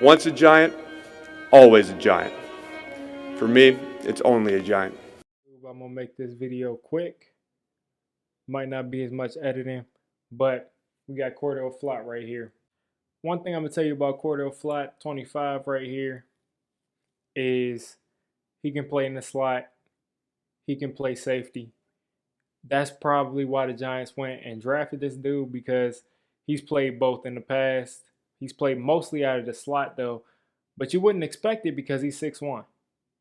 Once a giant, always a giant. For me, it's only a giant. I'm gonna make this video quick. Might not be as much editing, but we got Cordale Flott right here. One thing I'm gonna tell you about Cordale Flott, 25 right here, is he can play in the slot. He can play safety. That's probably why the Giants went and drafted this dude, because he's played both in the past. He's played mostly out of the slot though, but you wouldn't expect it because he's 6'1".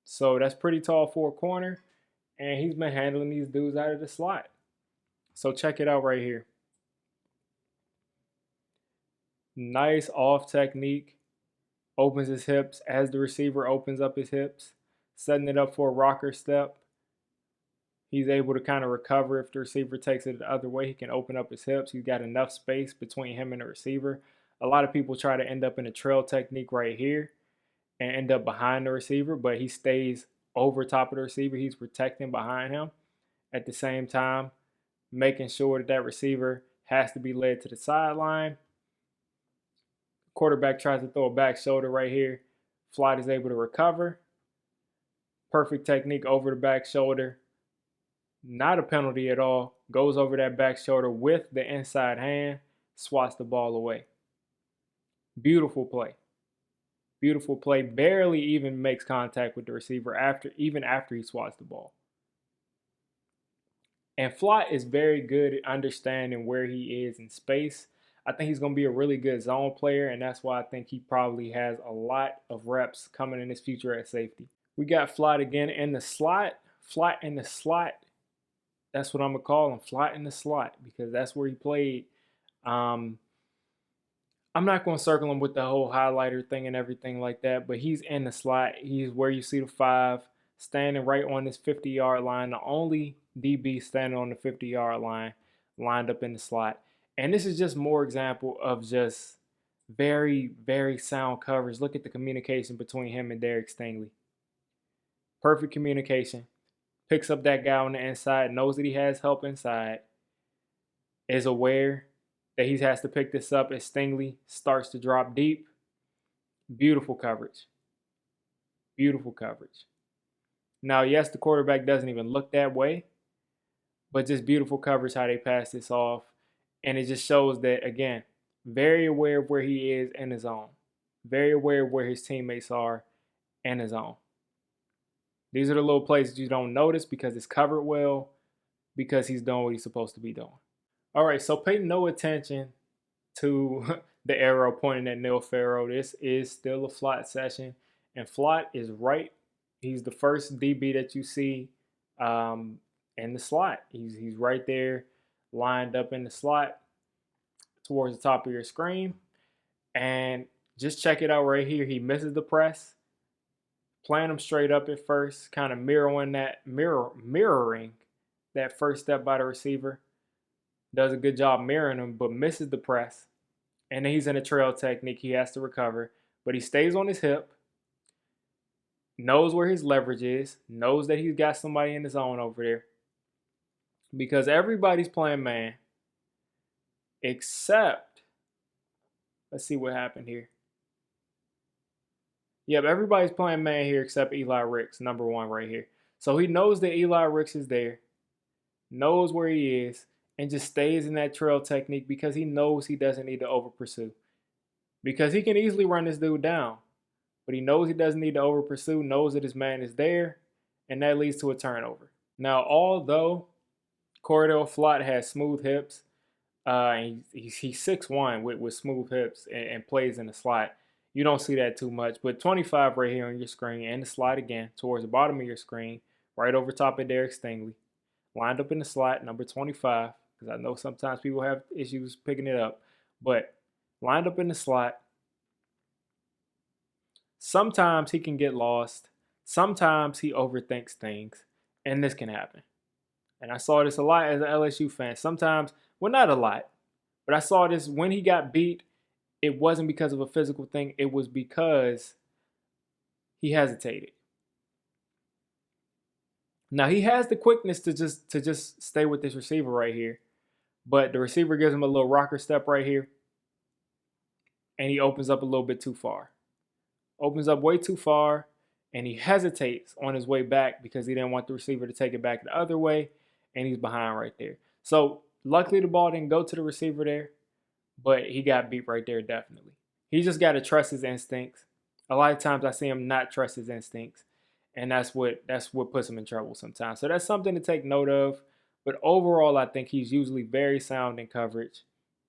So that's pretty tall for a corner, and he's been handling these dudes out of the slot. So check it out right here. Nice off technique. Opens his hips as the receiver opens up his hips, setting it up for a rocker step. He's able to kind of recover if the receiver takes it the other way. He can open up his hips. He's got enough space between him and the receiver. A lot of people try to end up in a trail technique right here and end up behind the receiver, but he stays over top of the receiver. He's protecting behind him. At the same time, making sure that that receiver has to be led to the sideline. Quarterback tries to throw a back shoulder right here. Flott is able to recover. Perfect technique over the back shoulder. Not a penalty at all. Goes over that back shoulder with the inside hand. Swats the ball away. Beautiful play. Beautiful play. Barely even makes contact with the receiver even after he swats the ball. And Flott is very good at understanding where he is in space. I think he's going to be a really good zone player, and that's why I think he probably has a lot of reps coming in his future at safety. We got Flott again in the slot. Flott in the slot. That's what I'm going to call him, Flott in the slot, because that's where he played. I'm not going to circle him with the whole highlighter thing and everything like that, but he's in the slot. He's where you see the 5, standing right on this 50-yard line. The only DB standing on the 50-yard line, lined up in the slot. And this is just more example of just very, very sound coverage. Look at the communication between him and Derek Stingley. Perfect communication. Picks up that guy on the inside, knows that he has help inside, is aware that he has to pick this up as Stingley starts to drop deep. Beautiful coverage. Beautiful coverage. Now, yes, the quarterback doesn't even look that way, but just beautiful coverage how they pass this off. And it just shows that, again, very aware of where he is in his zone. Very aware of where his teammates are in his zone. These are the little plays that you don't notice because it's covered well, because he's doing what he's supposed to be doing. All right, so pay no attention to the arrow pointing at Neil Farrow. This is still a Flott session, and Flott is right. He's the first DB that you see in the slot. He's right there, lined up in the slot towards the top of your screen. And just check it out right here. He misses the press, playing him straight up at first, kind of mirroring that first step by the receiver. Does a good job mirroring him, but misses the press. And then he's in a trail technique. He has to recover, but he stays on his hip, knows where his leverage is, knows that he's got somebody in the zone over there. Because everybody's playing man, except, let's see what happened here. Yep, everybody's playing man here except Eli Ricks, number 1 right here. So he knows that Eli Ricks is there, knows where he is, and just stays in that trail technique because he knows he doesn't need to over pursue. Because he can easily run this dude down, but he knows he doesn't need to over pursue, knows that his man is there, and that leads to a turnover. Now, although Cordale Flott has smooth hips, he's 6'1" with smooth hips and plays in the slot, you don't see that too much. But 25 right here on your screen, and the slot again towards the bottom of your screen, right over top of Derek Stingley, lined up in the slot, number 25, because I know sometimes people have issues picking it up, but lined up in the slot. Sometimes he can get lost. Sometimes he overthinks things, and this can happen. And I saw this a lot as an LSU fan. Sometimes, well, not a lot, but I saw this when he got beat. It wasn't because of a physical thing. It was because he hesitated. Now, he has the quickness to just stay with this receiver right here. But the receiver gives him a little rocker step right here. And he opens up a little bit too far. opens up way too far, and he hesitates on his way back because he didn't want the receiver to take it back the other way, and he's behind right there. So luckily the ball didn't go to the receiver there, but he got beat right there definitely. He just got to trust his instincts. A lot of times I see him not trust his instincts, and that's what puts him in trouble sometimes. So that's something to take note of. But overall, I think he's usually very sound in coverage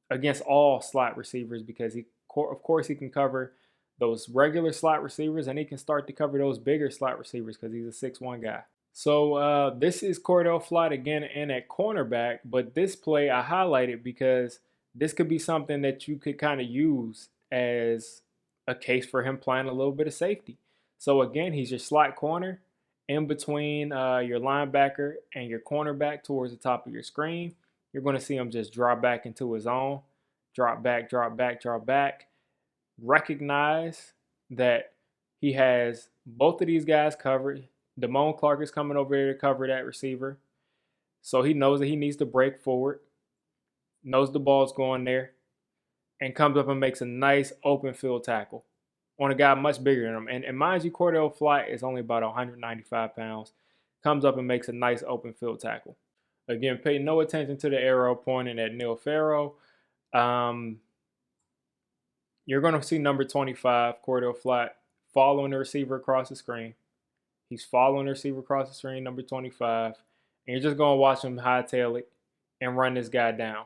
against all slot receivers because of course, he can cover those regular slot receivers, and he can start to cover those bigger slot receivers because he's a 6'1" guy. So this is Cordale Flott again in at cornerback, but this play I highlighted because this could be something that you could kind of use as a case for him playing a little bit of safety. So again, he's your slot corner in between your linebacker and your cornerback towards the top of your screen. You're going to see him just drop back into his own, drop back, drop back, drop back. Recognize that he has both of these guys covered. Damone Clark is coming over there to cover that receiver. So he knows that he needs to break forward, knows the ball's going there, and comes up and makes a nice open field tackle on a guy much bigger than him. And mind you, Cordale Flott is only about 195 pounds. Comes up and makes a nice open field tackle. Again, pay no attention to the arrow pointing at Neil Farrow. You're going to see number 25, Cordale Flott, following the receiver across the screen. He's following the receiver across the screen, number 25. And you're just going to watch him hightail it and run this guy down.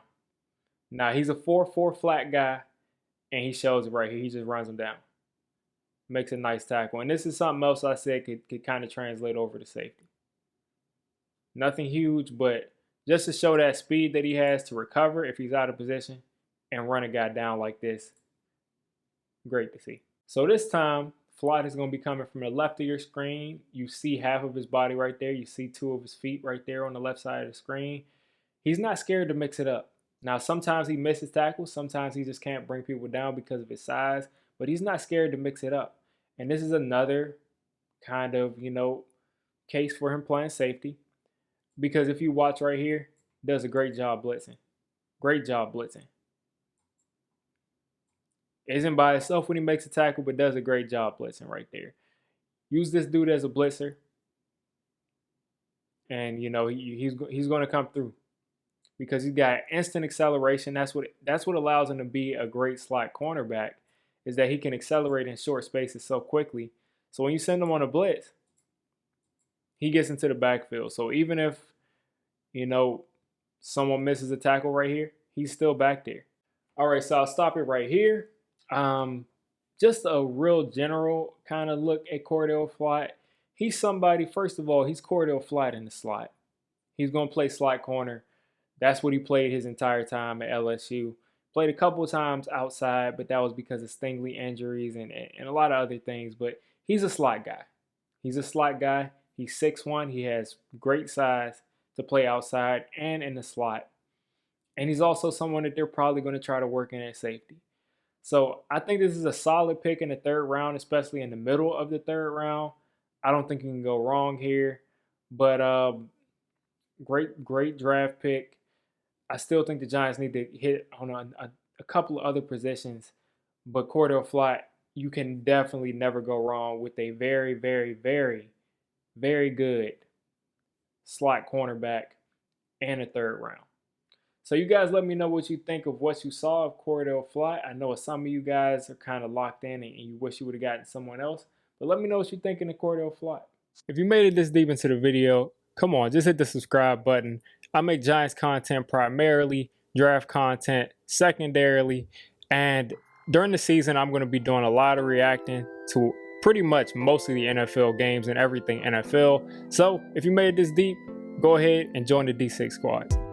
Now, he's a 4-4 flat guy, and he shows it right here. He just runs him down. Makes a nice tackle. And this is something else I said could kind of translate over to safety. Nothing huge, but just to show that speed that he has to recover if he's out of position and run a guy down like this. Great to see. So this time, Flott is going to be coming from the left of your screen. You see half of his body right there. You see 2 of his feet right there on the left side of the screen. He's not scared to mix it up. Now, sometimes he misses tackles. Sometimes he just can't bring people down because of his size. But he's not scared to mix it up. And this is another kind of, case for him playing safety. Because if you watch right here, does a great job blitzing. Great job blitzing. Isn't by himself when he makes a tackle, but does a great job blitzing right there. Use this dude as a blitzer. And, he's going to come through. Because he's got instant acceleration. That's what allows him to be a great slot cornerback, is that he can accelerate in short spaces so quickly. So when you send him on a blitz, he gets into the backfield. So even if, someone misses a tackle right here, he's still back there. All right, so I'll stop it right here. Just a real general kind of look at Cordale Flott. He's somebody, first of all, he's Cordale Flott in the slot. He's going to play slot corner. That's what he played his entire time at LSU. Played a couple of times outside, but that was because of Stingley injuries and a lot of other things. But he's a slot guy. He's a slot guy. He's 6'1". He has great size to play outside and in the slot. And he's also someone that they're probably going to try to work in at safety. So I think this is a solid pick in the 3rd round, especially in the middle of the 3rd round. I don't think you can go wrong here. But great draft pick. I still think the Giants need to hit on a couple of other positions. But Cordale Flott, you can definitely never go wrong with a very, very, very, very good slot cornerback in the 3rd round. So you guys let me know what you think of what you saw of Cordale Flott. I know some of you guys are kind of locked in and you wish you would have gotten someone else. But let me know what you think of Cordale Flott. If you made it this deep into the video, come on, just hit the subscribe button. I make Giants content primarily, draft content secondarily, and during the season, I'm going to be doing a lot of reacting to pretty much most of the NFL games and everything NFL. So if you made it this deep, go ahead and join the D6 squad.